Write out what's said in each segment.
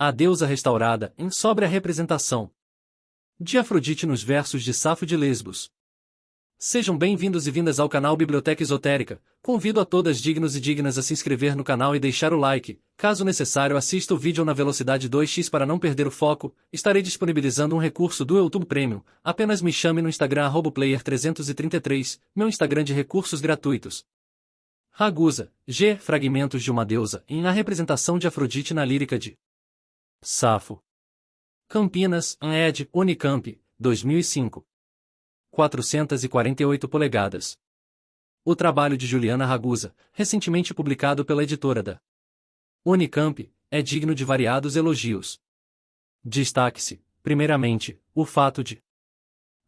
A deusa restaurada em sóbria representação de Afrodite nos versos de Safo de Lesbos. Sejam bem-vindos e vindas ao canal Biblioteca Esotérica. Convido a todas dignos e dignas a se inscrever no canal e deixar o like. Caso necessário, assista o vídeo na velocidade 2x para não perder o foco. Estarei disponibilizando um recurso do YouTube Premium. Apenas me chame no Instagram @player333, meu Instagram de recursos gratuitos. Ragusa, G. Fragmentos de uma deusa, em a representação de Afrodite na lírica de Safo. Campinas, ed. Unicamp, 2005. 448 polegadas. O trabalho de Juliana Ragusa, recentemente publicado pela editora da Unicamp, é digno de variados elogios. Destaque-se, primeiramente, o fato de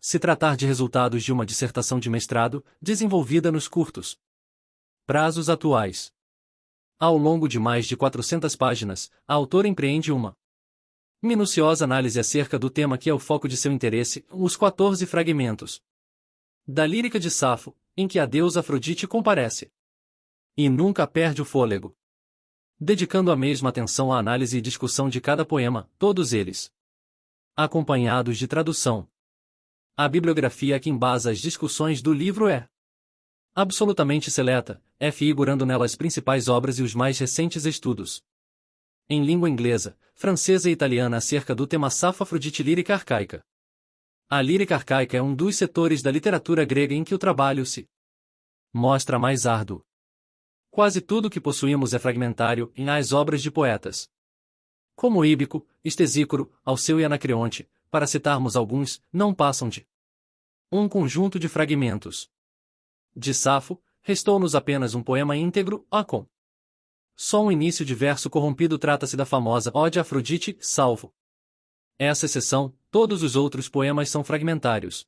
se tratar de resultados de uma dissertação de mestrado, desenvolvida nos curtos prazos atuais. Ao longo de mais de 400 páginas, a autora empreende uma minuciosa análise acerca do tema que é o foco de seu interesse, os 14 fragmentos da lírica de Safo, em que a deusa Afrodite comparece. E nunca perde o fôlego, dedicando a mesma atenção à análise e discussão de cada poema, todos eles acompanhados de tradução. A bibliografia que embasa as discussões do livro é absolutamente seleta, figurando nela as principais obras e os mais recentes estudos em língua inglesa, francesa e italiana acerca do tema Safo-Afrodite lírica arcaica. A lírica arcaica é um dos setores da literatura grega em que o trabalho se mostra mais árduo. Quase tudo que possuímos é fragmentário em as obras de poetas como Íbico, Estesícoro, Alceu e Anacreonte, para citarmos alguns, não passam de um conjunto de fragmentos. De Safo, restou-nos apenas um poema íntegro, com só um início de verso corrompido. Trata-se da famosa Ode a Afrodite, salvo essa exceção, todos os outros poemas são fragmentários.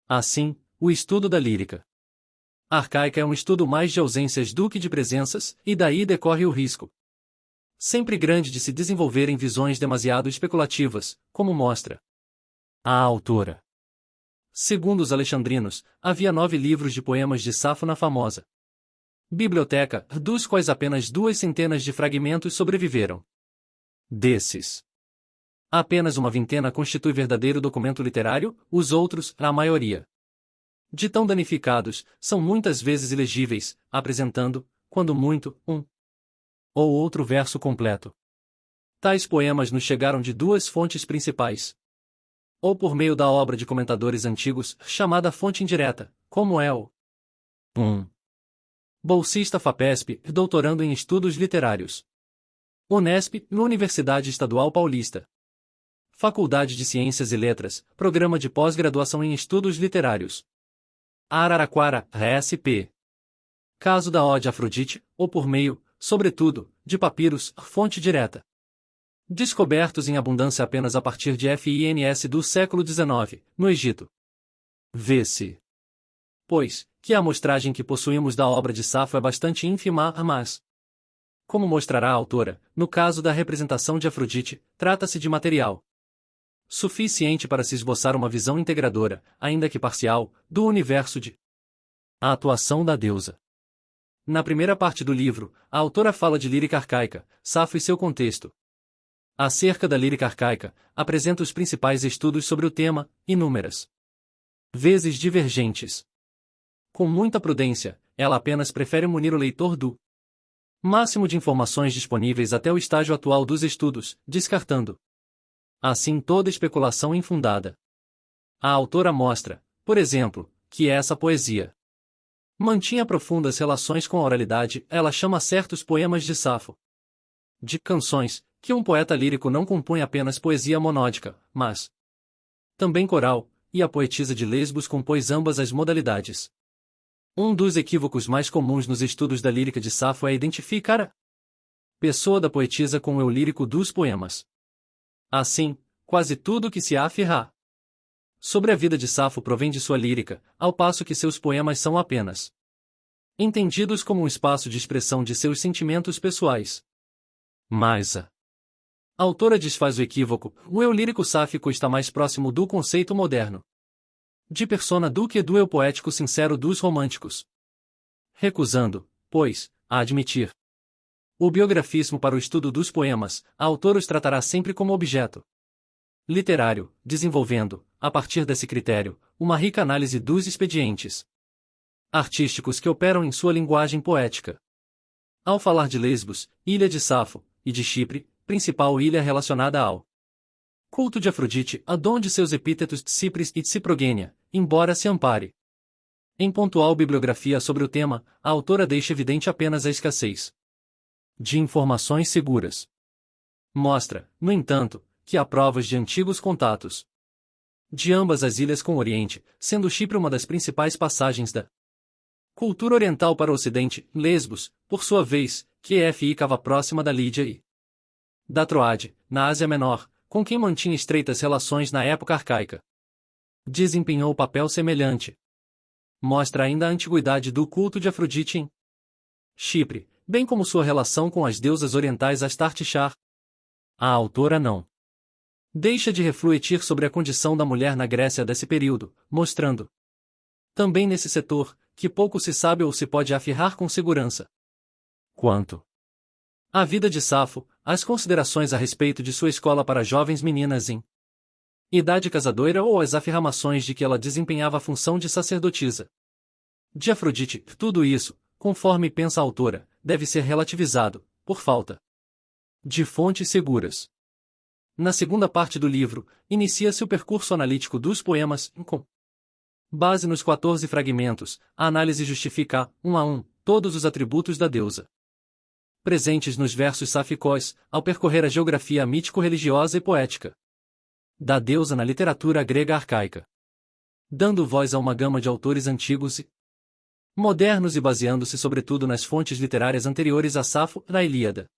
Assim, o estudo da lírica arcaica é um estudo mais de ausências do que de presenças, e daí decorre o risco sempre grande de se desenvolverem visões demasiado especulativas, como mostra a autora. Segundo os alexandrinos, havia 9 livros de poemas de Safo na famosa biblioteca, dos quais apenas 200 de fragmentos sobreviveram. Desses, apenas uma vintena constitui verdadeiro documento literário, os outros, a maioria de tão danificados, são muitas vezes ilegíveis, apresentando, quando muito, um ou outro verso completo. Tais poemas nos chegaram de 2 fontes principais, ou por meio da obra de comentadores antigos, chamada fonte indireta, como é o 1. Bolsista FAPESP, doutorando em Estudos Literários. Unesp, na Universidade Estadual Paulista. Faculdade de Ciências e Letras, Programa de Pós-Graduação em Estudos Literários. Araraquara, SP. Caso da Ode a Afrodite, ou por meio, sobretudo, de papiros, fonte direta. Descobertos em abundância apenas a partir de FINS do século XIX, no Egito. Vê-se, pois, que a amostragem que possuímos da obra de Safo é bastante ínfima, mas, como mostrará a autora, no caso da representação de Afrodite, trata-se de material suficiente para se esboçar uma visão integradora, ainda que parcial, do universo de a atuação da deusa. Na primeira parte do livro, a autora fala de lírica arcaica, Safo e seu contexto. Acerca da lírica arcaica, apresenta os principais estudos sobre o tema, inúmeras vezes divergentes. Com muita prudência, ela apenas prefere munir o leitor do máximo de informações disponíveis até o estágio atual dos estudos, descartando assim toda especulação infundada. A autora mostra, por exemplo, que essa poesia mantinha profundas relações com a oralidade. Ela chama certos poemas de Safo de canções, que um poeta lírico não compõe apenas poesia monódica, mas também coral, e a poetisa de Lesbos compôs ambas as modalidades. Um dos equívocos mais comuns nos estudos da lírica de Safo é identificar a pessoa da poetisa com o eu lírico dos poemas. Assim, quase tudo que se afirra sobre a vida de Safo provém de sua lírica, ao passo que seus poemas são apenas entendidos como um espaço de expressão de seus sentimentos pessoais. Mas a autora desfaz o equívoco: o eu lírico sáfico está mais próximo do conceito moderno de persona do que do eu poético sincero dos românticos. Recusando, pois, a admitir O biografismo para o estudo dos poemas, a autora os tratará sempre como objeto literário, desenvolvendo, a partir desse critério, uma rica análise dos expedientes artísticos que operam em sua linguagem poética. Ao falar de Lesbos, ilha de Safo, e de Chipre, principal ilha relacionada ao culto de Afrodite, adonde seus epítetos Tsipris e Tsiprogênia, embora se ampare em pontual bibliografia sobre o tema, a autora deixa evidente apenas a escassez de informações seguras. Mostra, no entanto, que há provas de antigos contatos de ambas as ilhas com o Oriente, sendo Chipre uma das principais passagens da cultura oriental para o Ocidente. Lesbos, por sua vez, que ficava próxima da Lídia e da Troade, na Ásia Menor, com quem mantinha estreitas relações na época arcaica. Desempenhou papel semelhante. Mostra ainda a antiguidade do culto de Afrodite em Chipre, bem como sua relação com as deusas orientais Astarte-Char. A autora não deixa de refletir sobre a condição da mulher na Grécia desse período, mostrando também nesse setor que pouco se sabe ou se pode afirmar com segurança quanto à vida de Safo, as considerações a respeito de sua escola para jovens meninas em idade casadoira ou as afirmações de que ela desempenhava a função de sacerdotisa de Afrodite. Tudo isso, conforme pensa a autora, deve ser relativizado, por falta de fontes seguras. Na segunda parte do livro, inicia-se o percurso analítico dos poemas, com base nos 14 fragmentos. A análise justifica, um a um, todos os atributos da deusa presentes nos versos sáficos, ao percorrer a geografia mítico-religiosa e poética da deusa na literatura grega arcaica, dando voz a uma gama de autores antigos e modernos e baseando-se sobretudo nas fontes literárias anteriores a Safo, na Ilíada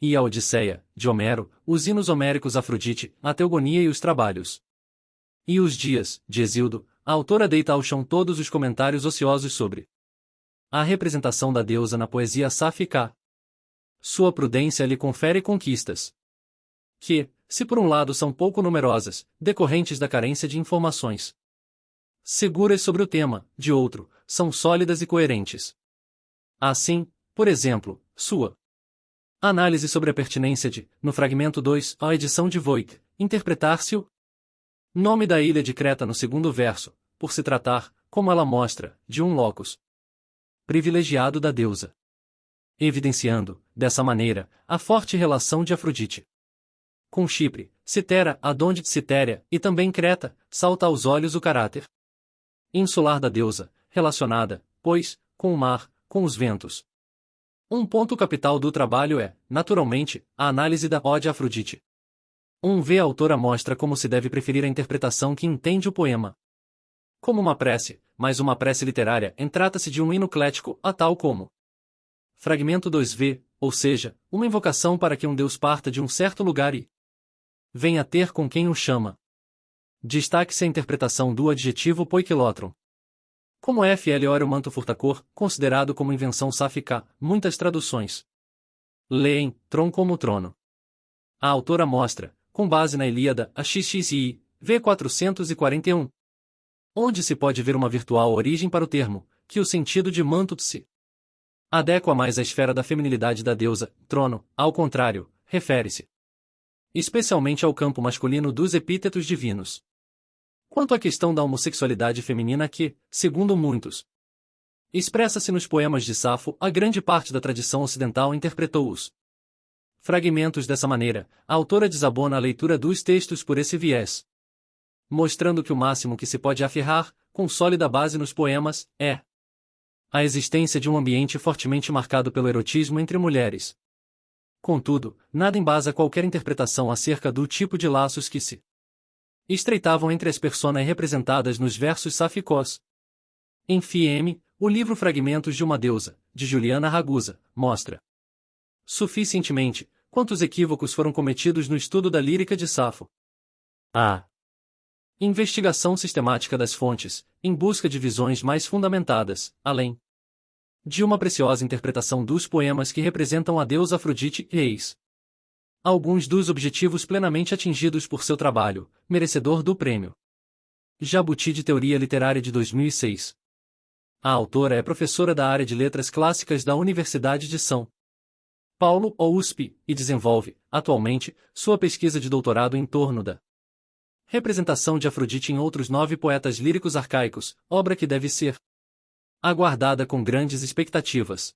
e a Odisseia, de Homero, os hinos homéricos Afrodite, a Teogonia e os trabalhos e os dias, de Hesíodo. A autora deita ao chão todos os comentários ociosos sobre a representação da deusa na poesia sáfica. Sua prudência lhe confere conquistas que, se por um lado são pouco numerosas, decorrentes da carência de informações seguras sobre o tema, de outro, são sólidas e coerentes. Assim, por exemplo, sua análise sobre a pertinência de, no fragmento 2, a edição de Voigt, interpretar-se o nome da ilha de Creta no segundo verso, por se tratar, como ela mostra, de um locus privilegiado da deusa, evidenciando, dessa maneira, a forte relação de Afrodite com Chipre, Citera, adonde Citéria, e também Creta, salta aos olhos o caráter insular da deusa, relacionada, pois, com o mar, com os ventos. Um ponto capital do trabalho é, naturalmente, a análise da ode a Afrodite. A autora mostra como se deve preferir a interpretação que entende o poema como uma prece, mas uma prece literária. Trata-se de um hino clético, a tal como fragmento 2v, ou seja, uma invocação para que um deus parta de um certo lugar e venha ter com quem o chama. Destaque-se a interpretação do adjetivo poikilotron. Como F.L. Manto Furtacor, considerado como invenção sáfica, muitas traduções leem tron como trono. A autora mostra, com base na Ilíada, a XXI, v 441, onde se pode ver uma virtual origem para o termo, que o sentido de manto se adequa mais à esfera da feminilidade da deusa. Trono, ao contrário, refere-se especialmente ao campo masculino dos epítetos divinos. Quanto à questão da homossexualidade feminina que, segundo muitos, expressa-se nos poemas de Safo, a grande parte da tradição ocidental interpretou os fragmentos dessa maneira. A autora desabona a leitura dos textos por esse viés, mostrando que o máximo que se pode afirmar, com sólida base nos poemas, é a existência de um ambiente fortemente marcado pelo erotismo entre mulheres. Contudo, nada embasa qualquer interpretação acerca do tipo de laços que se estreitavam entre as personas representadas nos versos sáficos. Enfim, o livro Fragmentos de uma Deusa, de Juliana Ragusa, mostra suficientemente quantos equívocos foram cometidos no estudo da lírica de Safo. A investigação sistemática das fontes, em busca de visões mais fundamentadas, além de uma preciosa interpretação dos poemas que representam a deusa Afrodite, eis alguns dos objetivos plenamente atingidos por seu trabalho, merecedor do Prêmio Jabuti de Teoria Literária de 2006. A autora é professora da área de Letras Clássicas da Universidade de São Paulo, USP, e desenvolve, atualmente, sua pesquisa de doutorado em torno da representação de Afrodite em outros 9 poetas líricos arcaicos, obra que deve ser aguardada com grandes expectativas.